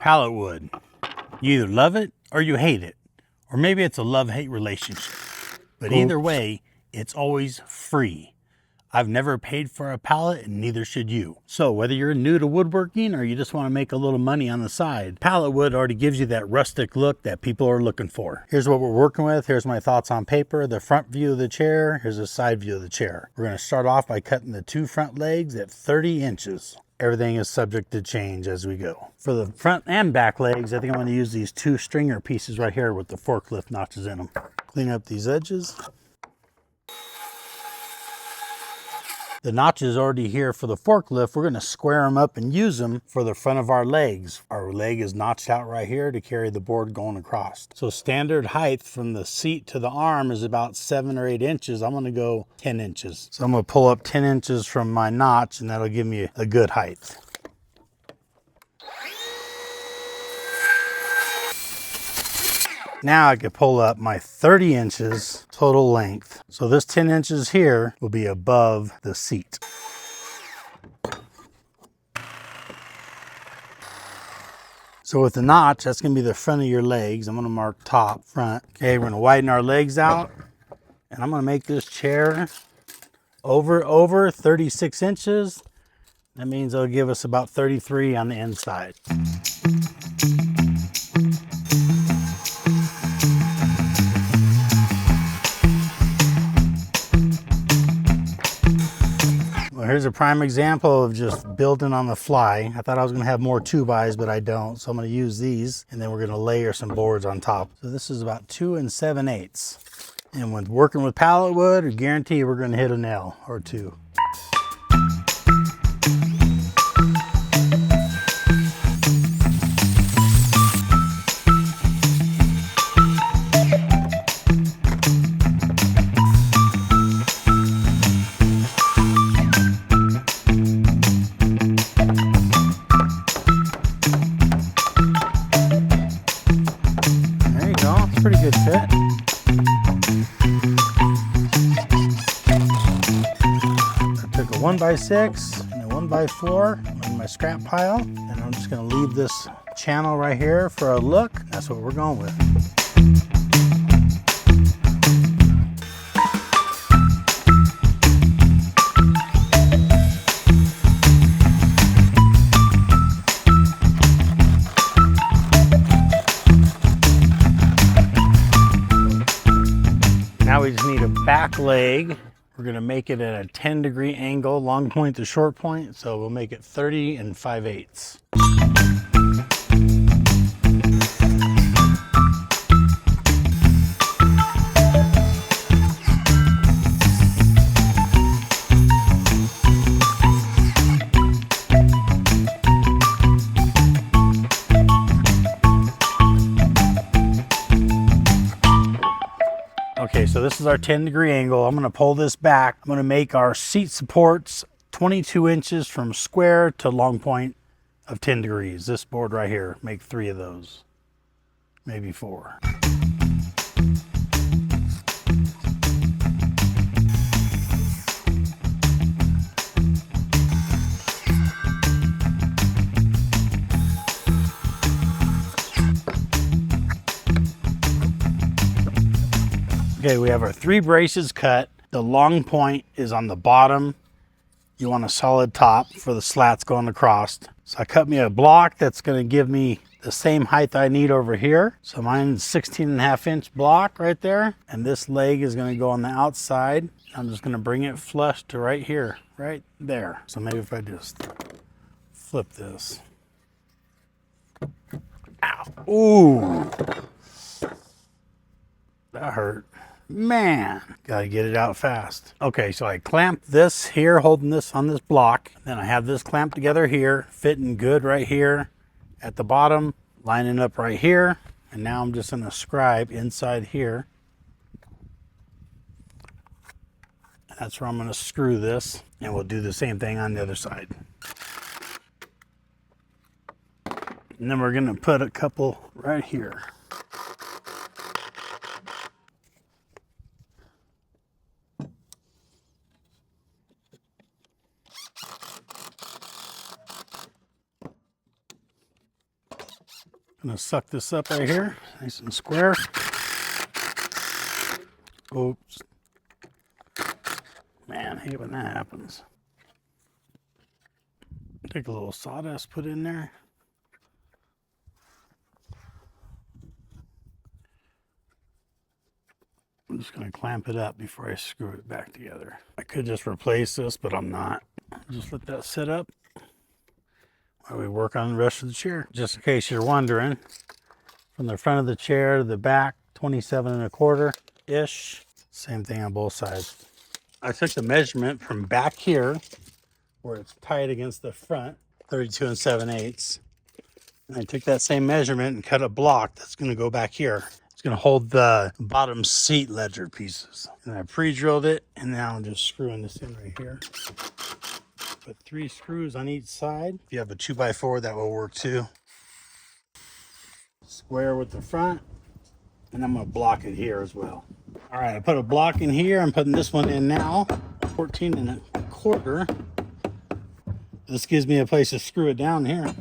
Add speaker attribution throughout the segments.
Speaker 1: pallet wood. You either love it or you hate it. Or maybe it's a love-hate relationship. But either way, it's always free. I've never paid for a pallet and neither should you. So whether you're new to woodworking or you just want to make a little money on the side, pallet wood already gives you that rustic look that people are looking for. Here's what we're working with. Here's my thoughts on paper, the front view of the chair. Here's the side view of the chair. We're going to start off by cutting the 2 front legs at 30 inches. Everything is subject to change as we go. For the front and back legs, I think I'm going to use these 2 stringer pieces right here with the forklift notches in them. Clean up these edges. The notches already here for the forklift. We're going to square them up and use them for the front of our legs. Our leg is notched out right here to carry the board going across. So standard height from the seat to the arm is about 7 or 8 inches. I'm going to go 10 inches. So I'm going to pull up 10 inches from my notch and that'll give me a good height. Now I can pull up my 30 inches total length. So this 10 inches here will be above the seat. So with the notch, that's gonna be the front of your legs. I'm gonna mark top, front. Okay, we're gonna widen our legs out and I'm gonna make this chair over 36 inches. That means it'll give us about 33 on the inside. Here's a prime example of just building on the fly. I thought I was gonna have more 2x, but I don't. So I'm gonna use these and then we're gonna layer some boards on top. So this is about 2 7/8. And when working with pallet wood, I guarantee we're gonna hit a nail or 2. Pretty good fit. I took a 1x6 and a 1x4 in my scrap pile, and I'm just going to leave this channel right here for a look. That's what we're going with. Now we just need a back leg. We're gonna make it at a 10-degree angle, long point to short point. So we'll make it 30 5/8. Okay, so this is our 10-degree angle. I'm gonna pull this back. I'm gonna make our seat supports 22 inches from square to long point of 10 degrees. This board right here, make 3 of those, maybe 4. Okay, we have our 3 braces cut. The long point is on the bottom. You want a solid top for the slats going across. So I cut me a block that's gonna give me the same height I need over here. So mine's 16.5-inch block right there. And this leg is gonna go on the outside. I'm just gonna bring it flush to right here, right there. So maybe if I just flip this. Ow, ooh. That hurt. Man, gotta get it out fast. Okay, so I clamped this here, holding this on this block. Then I have this clamped together here, fitting good right here at the bottom, lining up right here. And now I'm just gonna scribe inside here. And that's where I'm gonna screw this. And we'll do the same thing on the other side. And then we're gonna put a couple right here. Gonna suck this up right here, nice and square. Oops. Man, I hate when that happens. Take a little sawdust, put in there. I'm just gonna clamp it up before I screw it back together. I could just replace this, but I'm not. Just let that sit up while we work on the rest of the chair. Just in case you're wondering, from the front of the chair to the back, 27¼ ish. Same thing on both sides. I took the measurement from back here, where it's tight against the front, 32 7/8. And I took that same measurement and cut a block that's gonna go back here. It's gonna hold the bottom seat ledger pieces. And I pre-drilled it, and now I'm just screwing this in right here. Put 3 screws on each side. If you have a 2x4, that will work too. Square with the front, and I'm gonna block it here as well. All right, I put a block in here. I'm putting this one in now, 14¼ This gives me a place to screw it down here.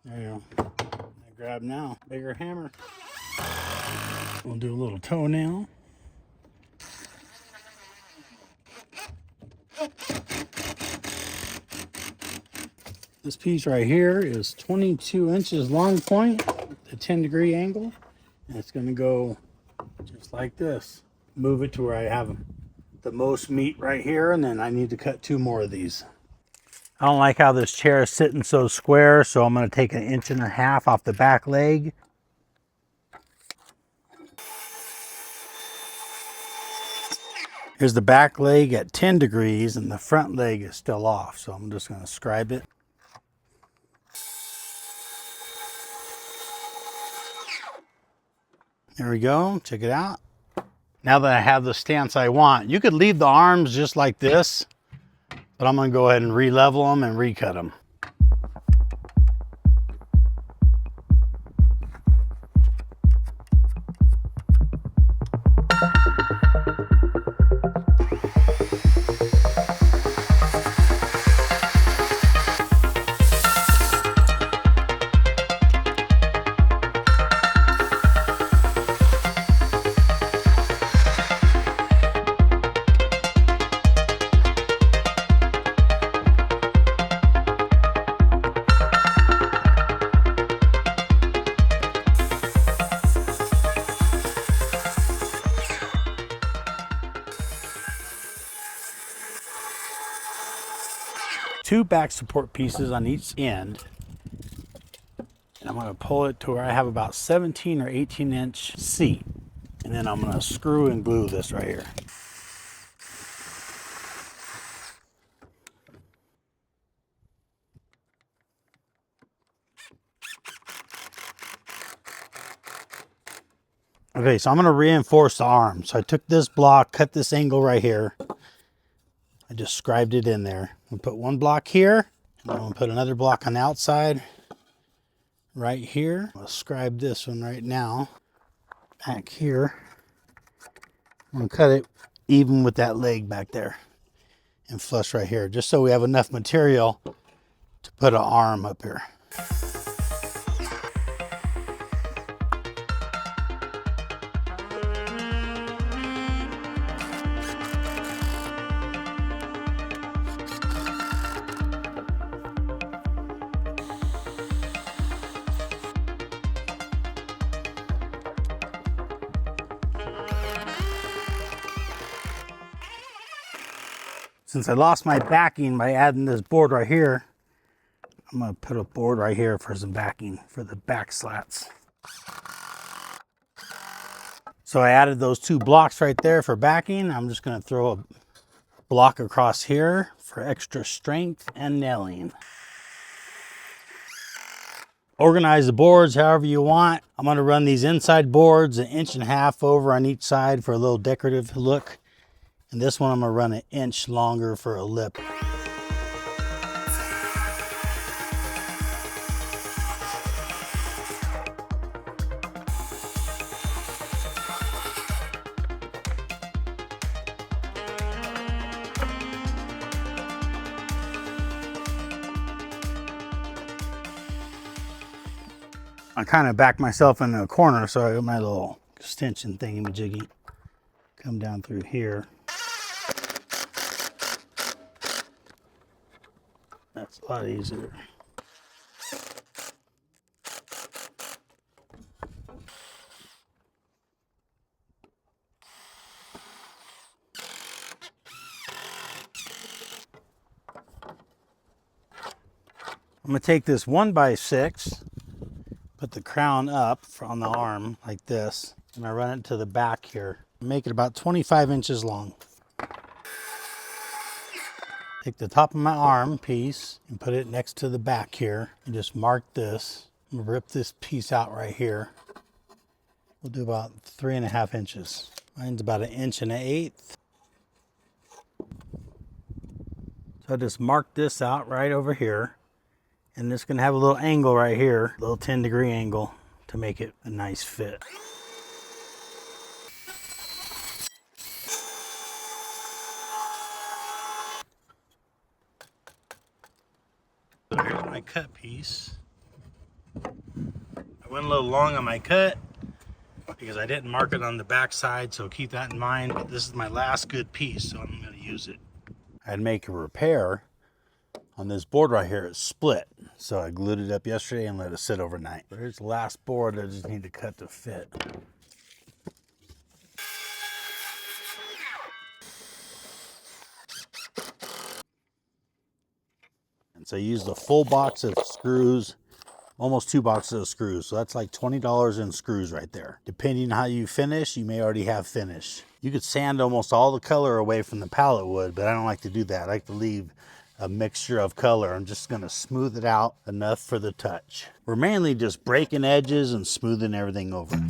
Speaker 1: There you go. I grab now, bigger hammer. We'll do a little toenail. This piece right here is 22 inches long point, a 10-degree angle, and it's going to go just like this. Move it to where I have the most meat right here, and then I need to cut 2 more of these. I don't like how this chair is sitting so square, so I'm going to take 1.5 inches off the back leg. Here's the back leg at 10 degrees, and the front leg is still off, so I'm just going to scribe it. There we go, check it out. Now that I have the stance I want, you could leave the arms just like this, but I'm gonna go ahead and re-level them and recut them. Two back support pieces on each end, and I'm going to pull it to where I have about 17 or 18 inch seat, and then I'm going to screw and glue this right here. Okay, so I'm going to reinforce the arm. So I took this block, cut this angle right here. I just scribed it in there. I'm gonna put 1 block here, and I'm gonna put another block on the outside right here. I'll scribe this one right now. Back here. I'm gonna cut it even with that leg back there and flush right here, just so we have enough material to put an arm up here. Since I lost my backing by adding this board right here, I'm going to put a board right here for some backing for the back slats. So I added those 2 blocks right there for backing. I'm just going to throw a block across here for extra strength and nailing. Organize the boards however you want. I'm going to run these inside boards 1.5 inches over on each side for a little decorative look. And this one I'm going to run 1 inch longer for a lip. I kind of backed myself into a corner, so I got my little extension thingy-majiggy. Come down through here. That's a lot easier. I'm going to take this 1x6, put the crown up on the arm like this, and I run it to the back here. Make it about 25 inches long. Take the top of my arm piece and put it next to the back here and just mark this. I'm going to rip this piece out right here. We'll do about 3.5 inches. Mine's about 1.125 inches. So I just mark this out right over here. And it's going to have a little angle right here, a little 10-degree angle to make it a nice fit. So here's my cut piece. I went a little long on my cut because I didn't mark it on the back side, so keep that in mind. But this is my last good piece, so I'm going to use it. I'd make a repair on this board right here. It's split, so I glued it up yesterday and let it sit overnight. But here's the last board I just need to cut to fit. And so I used a full box of screws, almost 2 boxes of screws. So that's like $20 in screws right there. Depending on how you finish, you may already have finish. You could sand almost all the color away from the pallet wood, but I don't like to do that. I like to leave a mixture of color. I'm just going to smooth it out enough for the touch. We're mainly just breaking edges and smoothing everything over.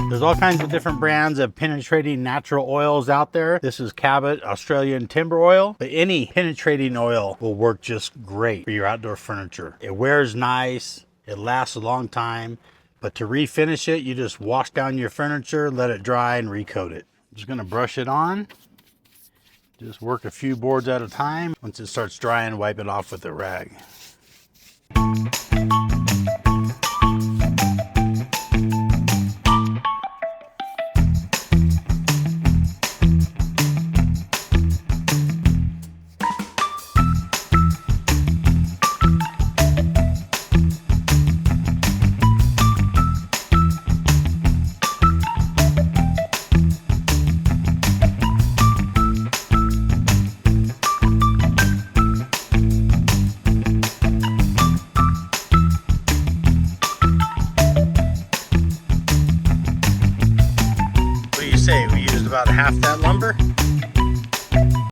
Speaker 1: There's all kinds of different brands of penetrating natural oils out there. This is Cabot Australian Timber Oil, but any penetrating oil will work just great for your outdoor furniture. It wears nice, it lasts a long time, but to refinish it, you just wash down your furniture, let it dry, and recoat it. I'm just gonna brush it on. Just work a few boards at a time. Once it starts drying, wipe it off with a rag. Say we used about half that lumber.